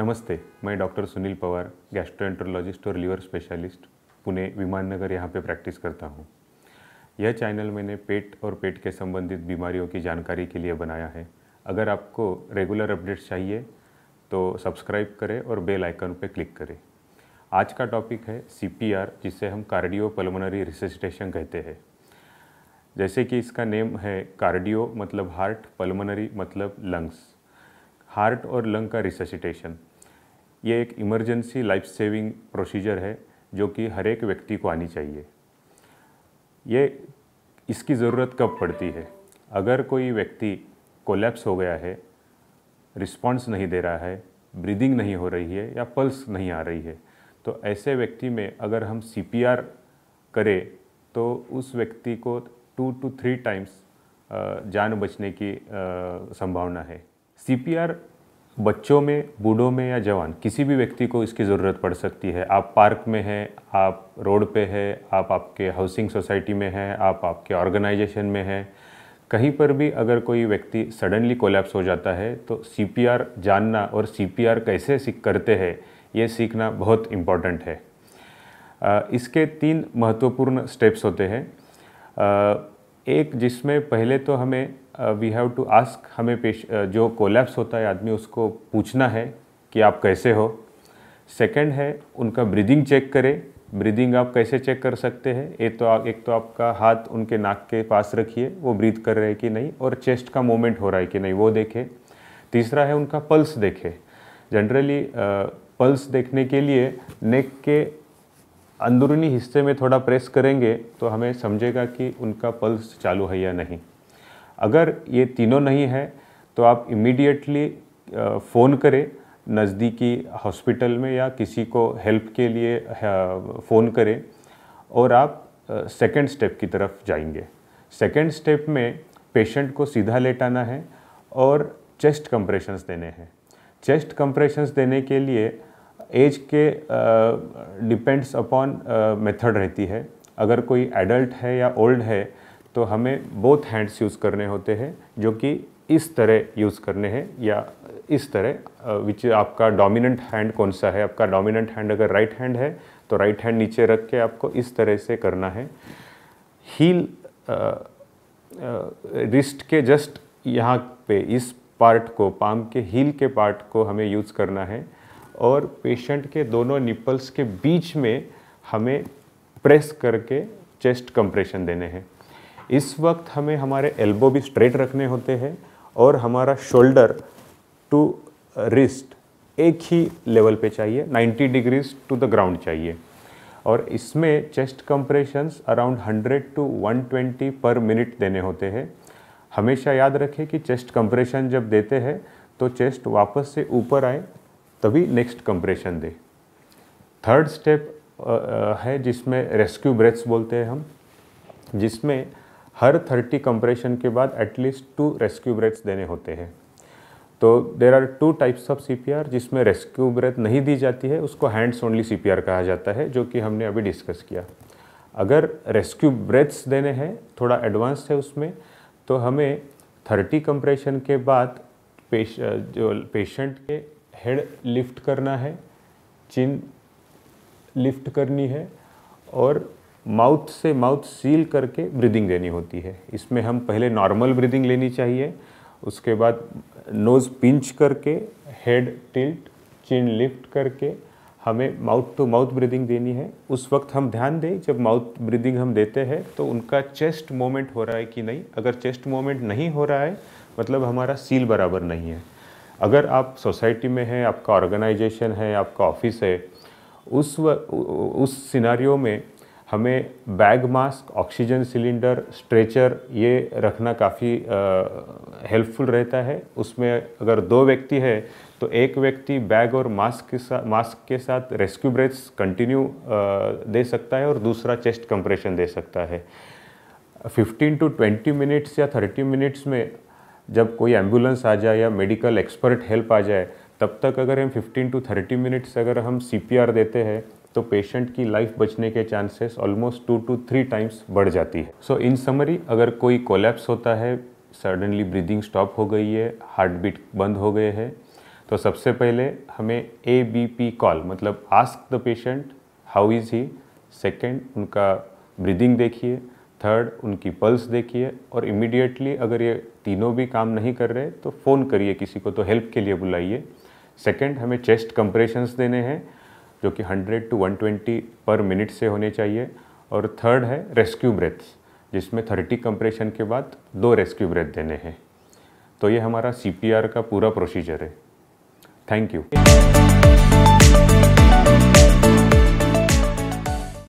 नमस्ते, मैं doctor Sunil Pawar, gastroenterologist और लीवर स्पेशलिस्ट, पुणे विमान नगर यहाँ पे प्रैक्टिस करता हूँ। यह चैनल मैंने पेट और पेट के संबंधित बीमारियों की जानकारी के लिए बनाया है। अगर आपको रेगुलर अपडेट्स चाहिए तो सब्सक्राइब करें और बेल आइकन पे क्लिक करें। आज का टॉपिक है CPR, जिसे हम कार्डियोपल्मोनरी रिससिटेशन कहते हैं। जैसे कि इसका नेम है, कार्डियो मतलब हार्ट, पल्मोनरी मतलब लंग्स। हार्ट और लंग का रिससिटेशन ये एक इमरजेंसी लाइफ सेविंग प्रोसीजर है जो कि हर एक व्यक्ति को आनी चाहिए। इसकी ज़रूरत कब पड़ती है? अगर कोई व्यक्ति कोलैप्स हो गया है, रिस्पॉन्स नहीं दे रहा है, ब्रीदिंग नहीं हो रही है या पल्स नहीं आ रही है, तो ऐसे व्यक्ति में अगर हम CPR करें तो उस व्यक्ति को 2 to 3 टाइम्स जान बचने की संभावना है। CPR बच्चों में, बूढ़ों में या जवान किसी भी व्यक्ति को इसकी ज़रूरत पड़ सकती है। आप पार्क में हैं, आप रोड पे हैं, आप आपके हाउसिंग सोसाइटी में हैं, आप आपके ऑर्गेनाइजेशन में हैं, कहीं पर भी अगर कोई व्यक्ति सडनली कोलैप्स हो जाता है तो CPR जानना और CPR कैसे करते हैं ये सीखना बहुत इम्पॉर्टेंट है। इसके 3 महत्वपूर्ण स्टेप्स होते हैं। एक जिसमें पहले तो हमें वी हैव टू आस्क, हमें जो कोलैप्स होता है आदमी उसको पूछना है कि आप कैसे हो। सेकंड है उनका ब्रीदिंग चेक करें। ब्रीदिंग आप कैसे चेक कर सकते हैं? एक तो आपका हाथ उनके नाक के पास रखिए, वो ब्रीथ कर रहे हैं कि नहीं, और चेस्ट का मूवमेंट हो रहा है कि नहीं वो देखें। तीसरा है उनका पल्स देखें। जनरली पल्स देखने के लिए नेक के अंदरूनी हिस्से में थोड़ा प्रेस करेंगे तो हमें समझेगा कि उनका पल्स चालू है या नहीं। अगर ये तीनों नहीं है तो आप इमीडिएटली फ़ोन करें नज़दीकी हॉस्पिटल में या किसी को हेल्प के लिए फ़ोन करें और आप सेकंड स्टेप की तरफ जाएंगे। सेकंड स्टेप में पेशेंट को सीधा लेटाना है और चेस्ट कंप्रेशंस देने हैं। चेस्ट कंप्रेशंस देने के लिए एज के डिपेंड्स अपॉन मेथड रहती है। अगर कोई एडल्ट है या ओल्ड है तो हमें बोथ हैंड्स यूज़ करने होते हैं, जो कि इस तरह यूज़ करने हैं या इस तरह, विच आपका डोमिनेंट हैंड कौन सा है। आपका डोमिनेंट हैंड अगर राइट हैंड है तो राइट हैंड नीचे रख के आपको इस तरह से करना है। हील रिस्ट के जस्ट यहाँ पे इस पार्ट को, पाम के हील के पार्ट को हमें यूज़ करना है और पेशेंट के दोनों निपल्स के बीच में हमें प्रेस करके चेस्ट कंप्रेशन देने हैं। इस वक्त हमें हमारे एल्बो भी स्ट्रेट रखने होते हैं और हमारा शोल्डर टू रिस्ट एक ही लेवल पे चाहिए, 90 डिग्रीज टू द ग्राउंड चाहिए। और इसमें चेस्ट कंप्रेशंस अराउंड 100 to 120 पर मिनट देने होते हैं। हमेशा याद रखें कि चेस्ट कंप्रेशन जब देते हैं तो चेस्ट वापस से ऊपर आए तभी नेक्स्ट कंप्रेशन दे। थर्ड स्टेप है जिसमें रेस्क्यू ब्रेथ्स बोलते हैं हम, जिसमें हर 30 कंप्रेशन के बाद एटलीस्ट 2 रेस्क्यू ब्रेथ्स देने होते हैं। तो there are 2 types of CPR। जिसमें रेस्क्यू ब्रेथ नहीं दी जाती है उसको हैंड्स ओनली CPR कहा जाता है, जो कि हमने अभी डिस्कस किया। अगर रेस्क्यू ब्रेथ्स देने हैं, थोड़ा एडवांस है उसमें, तो हमें 30 कंप्रेशन के बाद पेशेंट के हेड लिफ्ट करना है, चिन लिफ्ट करनी है और माउथ से माउथ सील करके ब्रीदिंग देनी होती है। इसमें हम पहले नॉर्मल ब्रीदिंग लेनी चाहिए, उसके बाद नोज़ पिंच करके, हेड टिल्ट, चिन लिफ्ट करके हमें माउथ टू माउथ ब्रीदिंग देनी है। उस वक्त हम ध्यान दें जब माउथ ब्रीदिंग हम देते हैं तो उनका चेस्ट मूवमेंट हो रहा है कि नहीं। अगर चेस्ट मूवमेंट नहीं हो रहा है मतलब हमारा सील बराबर नहीं है। अगर आप सोसाइटी में हैं, आपका ऑर्गेनाइजेशन है, आपका ऑफिस है, उस सिनारियो में हमें bag mask, oxygen cylinder, stretcher ये रखना काफ़ी हेल्पफुल रहता है। उसमें अगर 2 व्यक्ति है तो एक व्यक्ति बैग और मास्क के साथ रेस्क्यू ब्रेथ्स कंटिन्यू दे सकता है और दूसरा चेस्ट कंप्रेशन दे सकता है। 15 to 20 मिनट्स या 30 मिनट्स में जब कोई एम्बुलेंस आ जाए या मेडिकल एक्सपर्ट हेल्प आ जाए, तब तक अगर हम 15 to 30 मिनट्स अगर हम CPR देते हैं तो पेशेंट की लाइफ बचने के चांसेस ऑलमोस्ट 2 to 3 टाइम्स बढ़ जाती है। सो इन समरी, अगर कोई कोलैप्स होता है, सडनली ब्रीदिंग स्टॉप हो गई है, हार्ट बीट बंद हो गए हैं, तो सबसे पहले हमें ABP कॉल, मतलब ask the patient how is he. Second, उनका ब्रीदिंग देखिए। थर्ड, उनकी पल्स देखिए। और इमीडिएटली अगर ये तीनों भी काम नहीं कर रहे तो फ़ोन करिए किसी को, तो हेल्प के लिए बुलाइए। सेकेंड, हमें चेस्ट कंप्रेशंस देने हैं जो कि 100 to 120 पर मिनट से होने चाहिए। और थर्ड है रेस्क्यू ब्रेथ्स, जिसमें 30 कंप्रेशन के बाद 2 रेस्क्यू ब्रेथ देने हैं। तो ये हमारा CPR का पूरा प्रोसीजर है। Thank you.